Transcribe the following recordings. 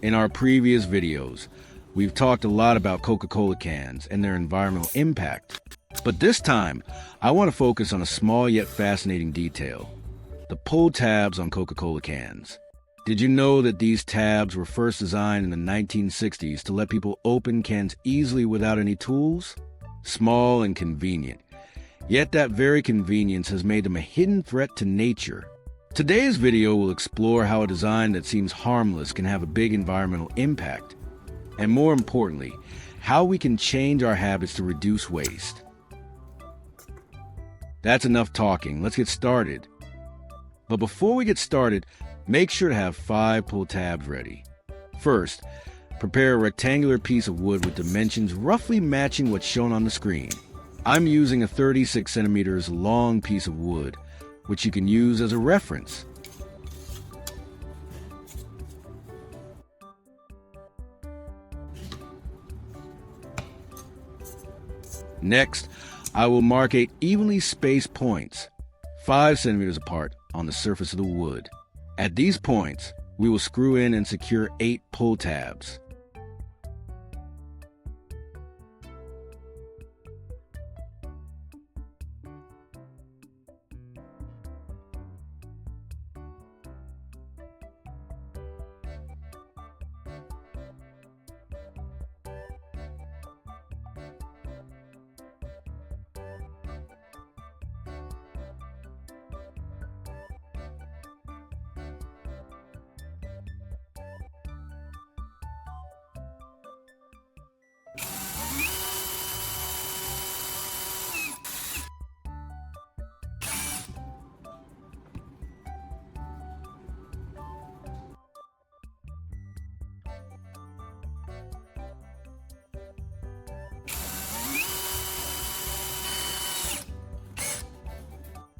In our previous videos, we've talked a lot about Coca-Cola cans and their environmental impact. But this time, I want to focus on a small yet fascinating detail: the pull tabs on Coca-Cola cans. Did you know that these tabs were first designed in the 1960s to let people open cans easily without any tools? Small and convenient. Yet that very convenience has made them a hidden threat to nature. Today's video will explore how a design that seems harmless can have a big environmental impact. And more importantly, how we can change our habits to reduce waste. That's enough talking. Let's get started. But before we get started, make sure to have 5 pull tabs ready. First, prepare a rectangular piece of wood with dimensions roughly matching what's shown on the screen. I'm using a 36 centimeters long piece of wood, which you can use as a reference. Next, I will mark 8 evenly spaced points, 5 centimeters apart, on the surface of the wood. At these points, we will screw in and secure 8 pull tabs.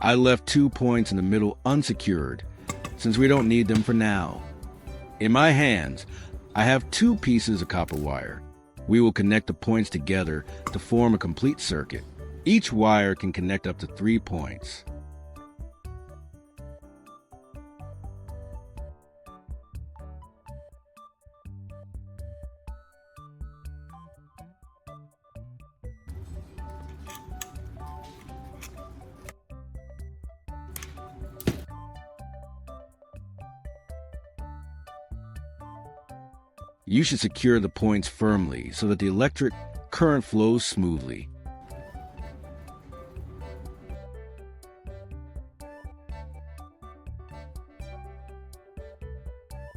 I left 2 points in the middle unsecured, since we don't need them for now. In my hands, I have 2 pieces of copper wire. We will connect the points together to form a complete circuit. Each wire can connect up to 3 points. You should secure the points firmly so that the electric current flows smoothly.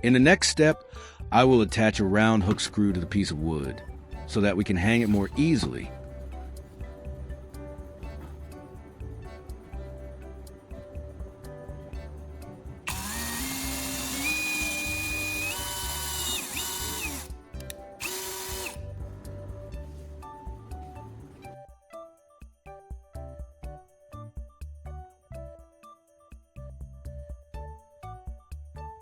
In the next step, I will attach a round hook screw to the piece of wood so that we can hang it more easily.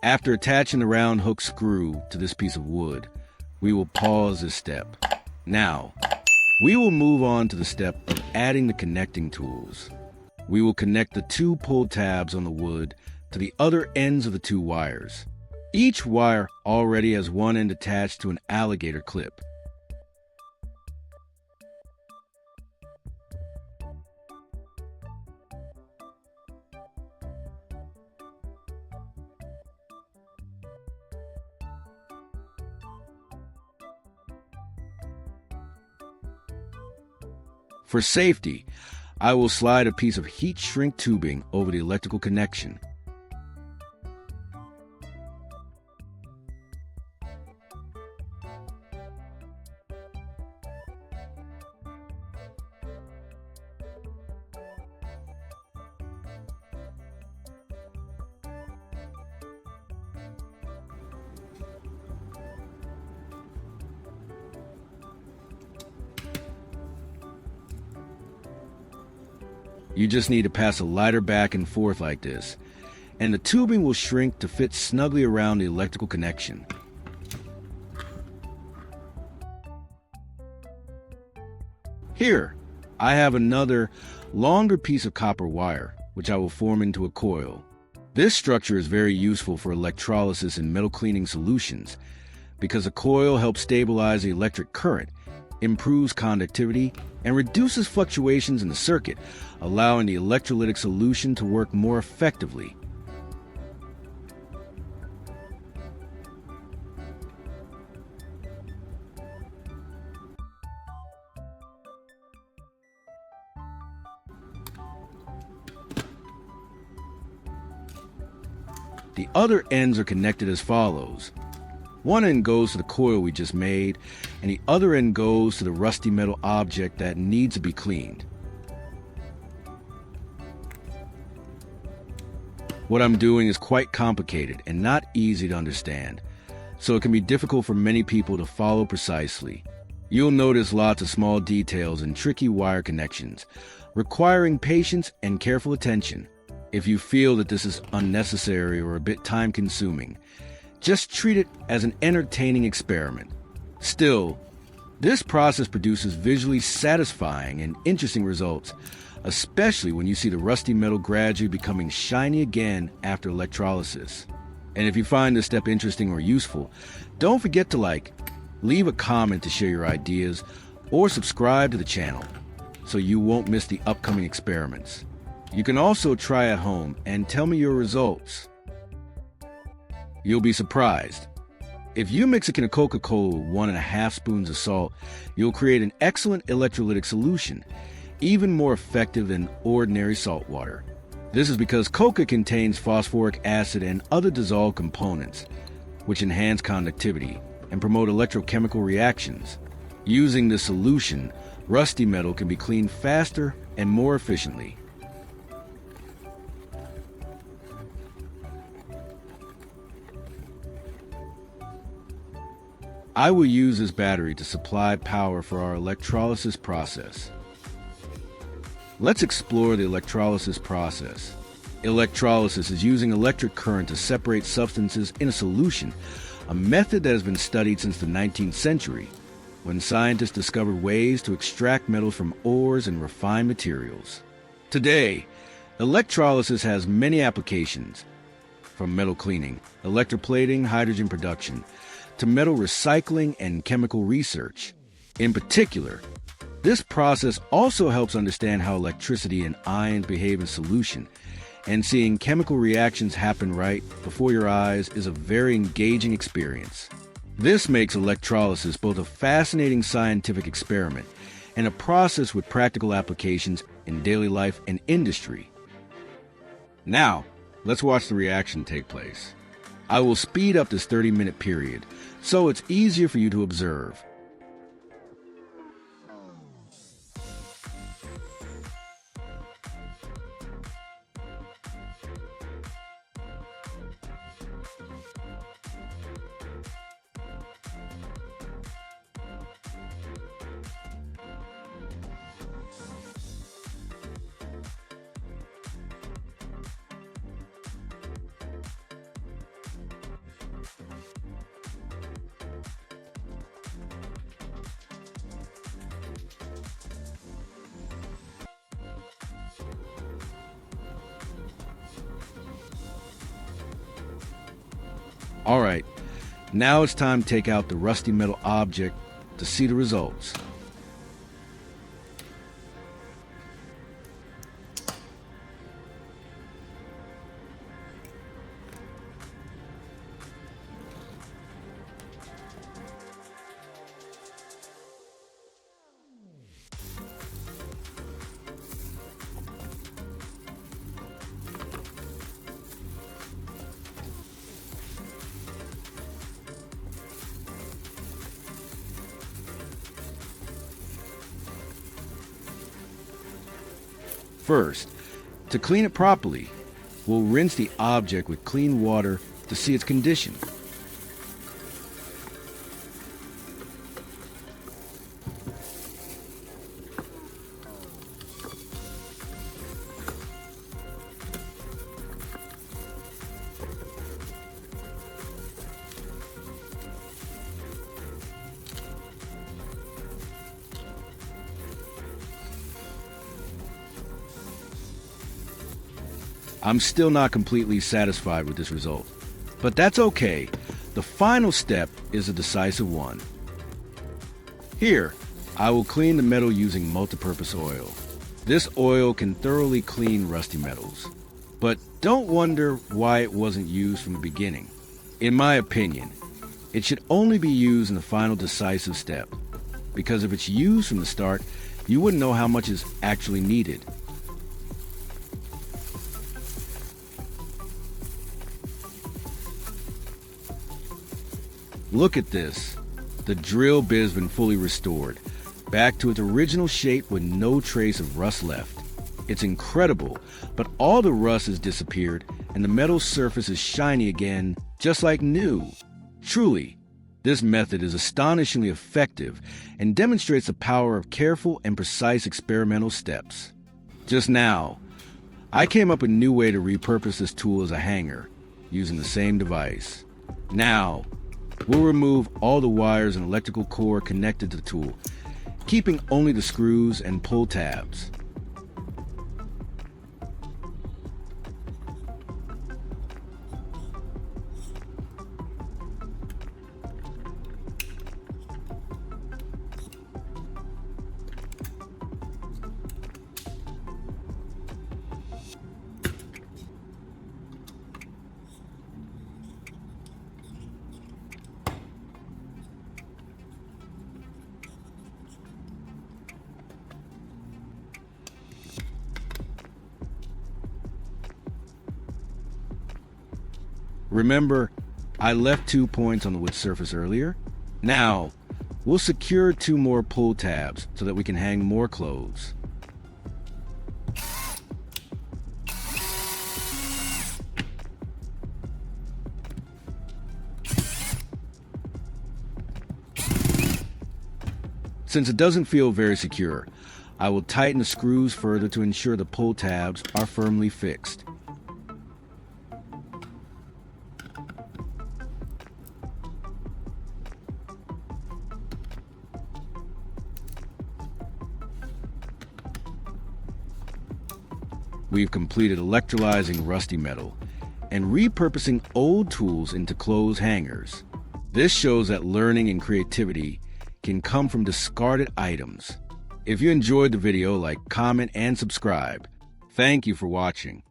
After attaching the round hook screw to this piece of wood, we will pause this step. Now, we will move on to the step of adding the connecting tools. We will connect the 2 pull tabs on the wood to the other ends of the 2 wires. Each wire already has one end attached to an alligator clip. For safety, I will slide a piece of heat shrink tubing over the electrical connection. You just need to pass a lighter back and forth like this, and the tubing will shrink to fit snugly around the electrical connection. Here, I have another longer piece of copper wire, which I will form into a coil. This structure is very useful for electrolysis and metal cleaning solutions, because a coil helps stabilize the electric current, improves conductivity, and reduces fluctuations in the circuit, allowing the electrolytic solution to work more effectively. The other ends are connected as follows. One end goes to the coil we just made, and the other end goes to the rusty metal object that needs to be cleaned. What I'm doing is quite complicated and not easy to understand, so it can be difficult for many people to follow precisely. You'll notice lots of small details and tricky wire connections, requiring patience and careful attention. If you feel that this is unnecessary or a bit time-consuming, just treat it as an entertaining experiment. Still, this process produces visually satisfying and interesting results, especially when you see the rusty metal gradually becoming shiny again after electrolysis. And if you find this step interesting or useful, don't forget to leave a comment to share your ideas, or subscribe to the channel so you won't miss the upcoming experiments. You can also try at home and tell me your results. You'll be surprised. If you mix a can of Coca-Cola with 1.5 spoons of salt, you'll create an excellent electrolytic solution, even more effective than ordinary salt water. This is because Coca contains phosphoric acid and other dissolved components, which enhance conductivity and promote electrochemical reactions. Using this solution, rusty metal can be cleaned faster and more efficiently. I will use this battery to supply power for our electrolysis process. Let's explore the electrolysis process. Electrolysis is using electric current to separate substances in a solution, a method that has been studied since the 19th century, when scientists discovered ways to extract metals from ores and refine materials. Today, electrolysis has many applications, from metal cleaning, electroplating, hydrogen production, to metal recycling and chemical research. In particular, this process also helps understand how electricity and ions behave in solution, and seeing chemical reactions happen right before your eyes is a very engaging experience. This makes electrolysis both a fascinating scientific experiment and a process with practical applications in daily life and industry. Now, let's watch the reaction take place. I will speed up this 30-minute period so it's easier for you to observe. Alright, now it's time to take out the rusty metal object to see the results. First, to clean it properly, we'll rinse the object with clean water to see its condition. I'm still not completely satisfied with this result, but that's okay. The final step is a decisive one. Here, I will clean the metal using multipurpose oil. This oil can thoroughly clean rusty metals. But don't wonder why it wasn't used from the beginning. In my opinion, it should only be used in the final decisive step, because if it's used from the start, you wouldn't know how much is actually needed. Look at this. The drill bit has been fully restored, back to its original shape with no trace of rust left. It's incredible, but all the rust has disappeared and the metal surface is shiny again, just like new. Truly, this method is astonishingly effective and demonstrates the power of careful and precise experimental steps. Just now, I came up with a new way to repurpose this tool as a hanger, using the same device. Now, we'll remove all the wires and electrical core connected to the tool, keeping only the screws and pull tabs. Remember, I left 2 points on the wood surface earlier? Now, we'll secure 2 more pull tabs so that we can hang more clothes. Since it doesn't feel very secure, I will tighten the screws further to ensure the pull tabs are firmly fixed. We've completed electrolyzing rusty metal and repurposing old tools into clothes hangers. This shows that learning and creativity can come from discarded items. If you enjoyed the video, like, comment, and subscribe. Thank you for watching.